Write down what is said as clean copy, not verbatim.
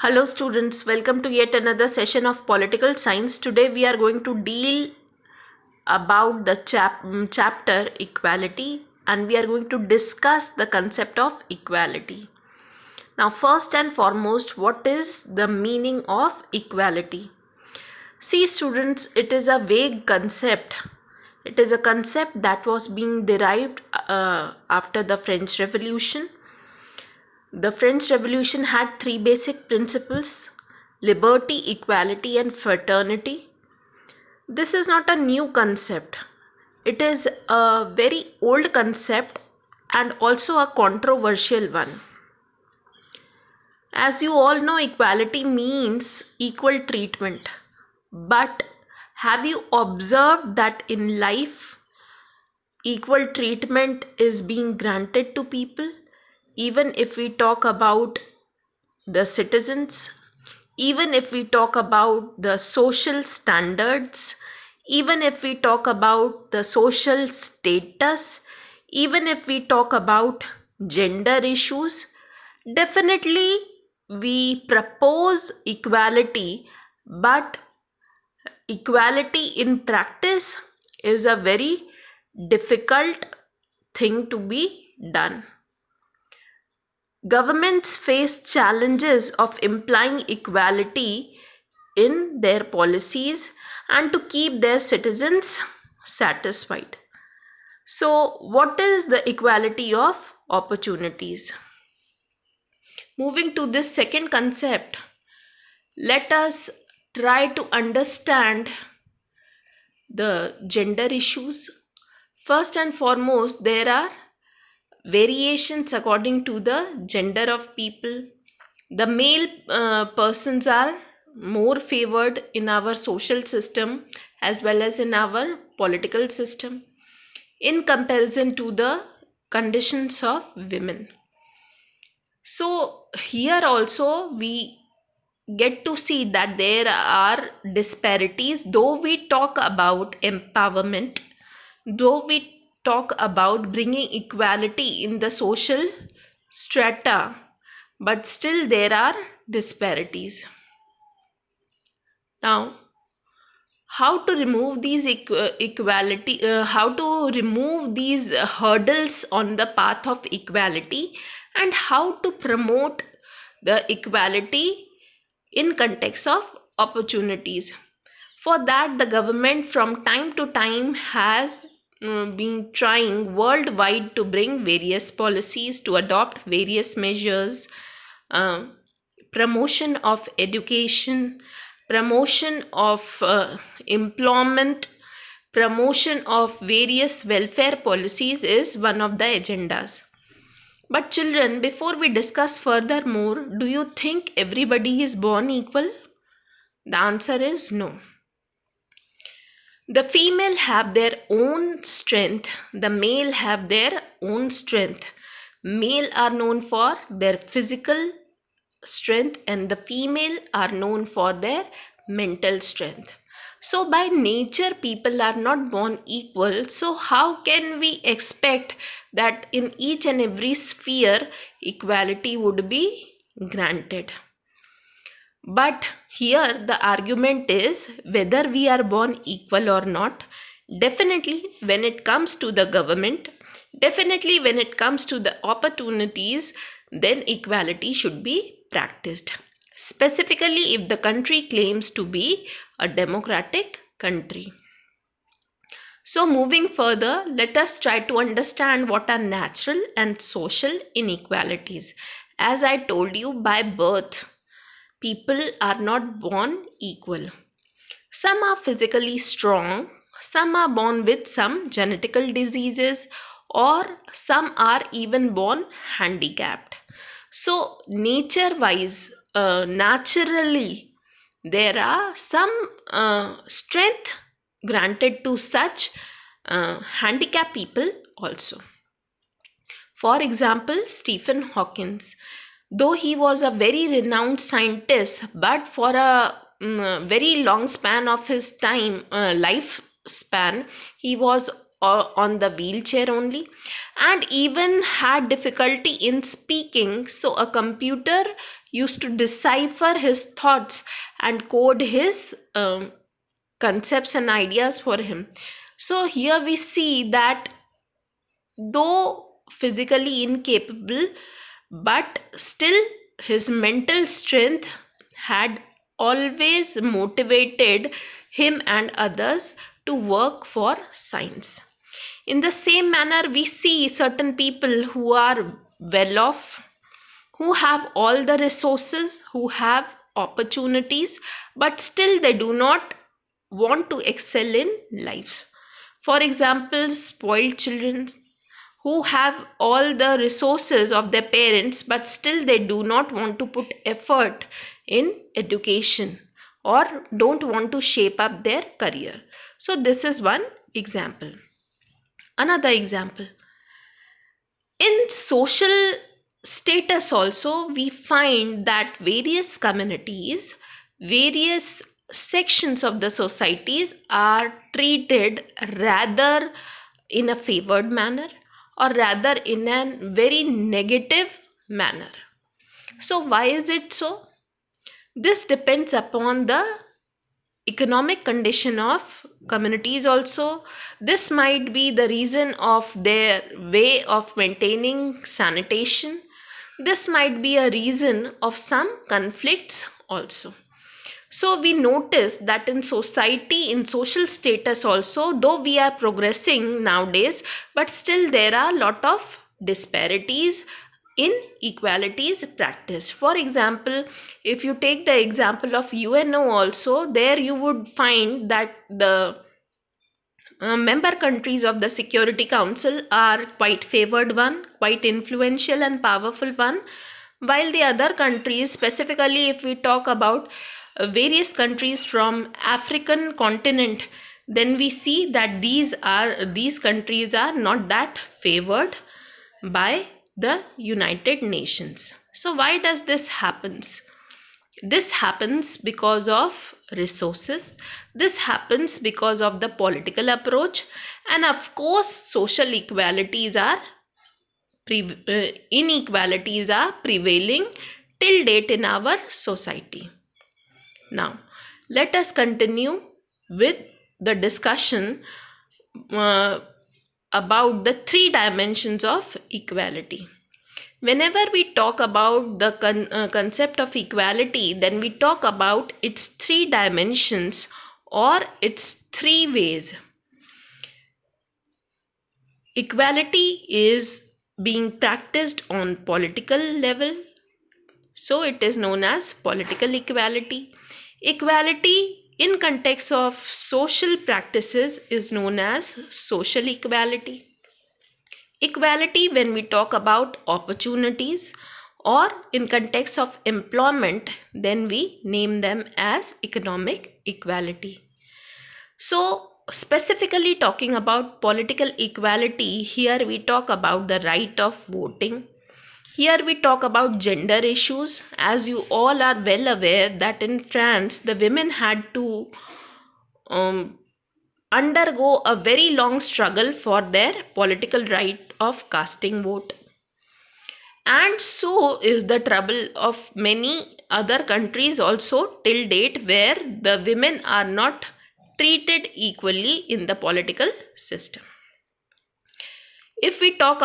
Hello students, welcome to yet another session of political science. Today we are going to deal about the chapter equality, and we are going to discuss the concept of equality. Now first and foremost, what is the meaning of equality? See students, it is a vague concept. It is a concept that was being derived after the French Revolution. The French Revolution had three basic principles: liberty, equality, and fraternity. This is not a new concept, it is a very old concept and also a controversial one. As you all know, equality means equal treatment. But have you observed that in life, equal treatment is being granted to people? Even if we talk about the citizens, even if we talk about the social standards, even if we talk about the social status, even if we talk about gender issues, definitely we propose equality, but equality in practice is a very difficult thing to be done. Governments face challenges of implying equality in their policies and to keep their citizens satisfied. So, what is the equality of opportunities? Moving to this second concept, let us try to understand the gender issues. First and foremost, there are variations according to the gender of people. The male persons are more favored in our social system as well as in our political system in comparison to the conditions of women. So, here also we get to see that there are disparities, though we talk about empowerment, though we talk about bringing equality in the social strata, but still there are disparities. Now, how to remove these equality, how to remove these hurdles on the path of equality, and how to promote the equality in context of opportunities. For that, the government from time to time has been trying worldwide to bring various policies, to adopt various measures, uh, promotion of education, promotion of employment, promotion of various welfare policies is one of the agendas. But children, before we discuss furthermore, do you think everybody is born equal? The answer is no. The female have their own strength, the male have their own strength. Male are known for their physical strength and the female are known for their mental strength. So by nature people are not born equal. So how can we expect that in each and every sphere equality would be granted? But here the argument is whether we are born equal or not. Definitely, when it comes to the government, definitely when it comes to the opportunities, then equality should be practiced. Specifically, if the country claims to be a democratic country. So, moving further, let us try to understand what are natural and social inequalities. As I told you, by birth, people are not born equal. Some are physically strong, some are born with some genetical diseases, or some are even born handicapped. So, nature wise, naturally, there are some strength granted to such handicapped people also. For example, Stephen Hawkins, though he was a very renowned scientist, but for a very long span of his time, lifespan, he was on the wheelchair only and even had difficulty in speaking. So, a computer used to decipher his thoughts and code his concepts and ideas for him. So here we see that though physically incapable, but still his mental strength had always motivated him and others to work for science. In the same manner, we see certain people who are well off, who have all the resources, who have opportunities, but still they do not want to excel in life. For example, spoiled children who have all the resources of their parents, but still they do not want to put effort in education or don't want to shape up their career. So, this is one example. Another example, in social status also, we find that various communities, various sections of the societies are treated rather in a favored manner or rather in a very negative manner. So, why is it so? This depends upon the economic condition of communities also. This might be the reason of their way of maintaining sanitation. This might be a reason of some conflicts also. So we notice that in society, in social status also, though we are progressing nowadays, but still there are a lot of disparities, inequalities practiced. For example, if you take the example of UNO also, there you would find that the member countries of the Security Council are quite favored one, quite influential and powerful one, while the other countries, specifically if we talk about various countries from African continent, then we see that these countries are not that favored by the United Nations. So why does this happens? This happens because of resources. This happens because of the political approach, and of course, social inequalities are prevailing till date in our society. Now, let us continue with the discussion about the three dimensions of equality. Whenever we talk about the concept of equality, then we talk about its three dimensions or its three ways. Equality is being practiced on political level, so it is known as political equality. Equality in context of social practices is known as social equality. Equality when we talk about opportunities or in context of employment, then we name them as economic equality. So specifically talking about political equality, here we talk about the right of voting. Here we talk about gender issues. As you all are well aware that in France the women had to undergo a very long struggle for their political right of casting vote. And so is the trouble of many other countries also till date, where the women are not treated equally in the political system. If we talk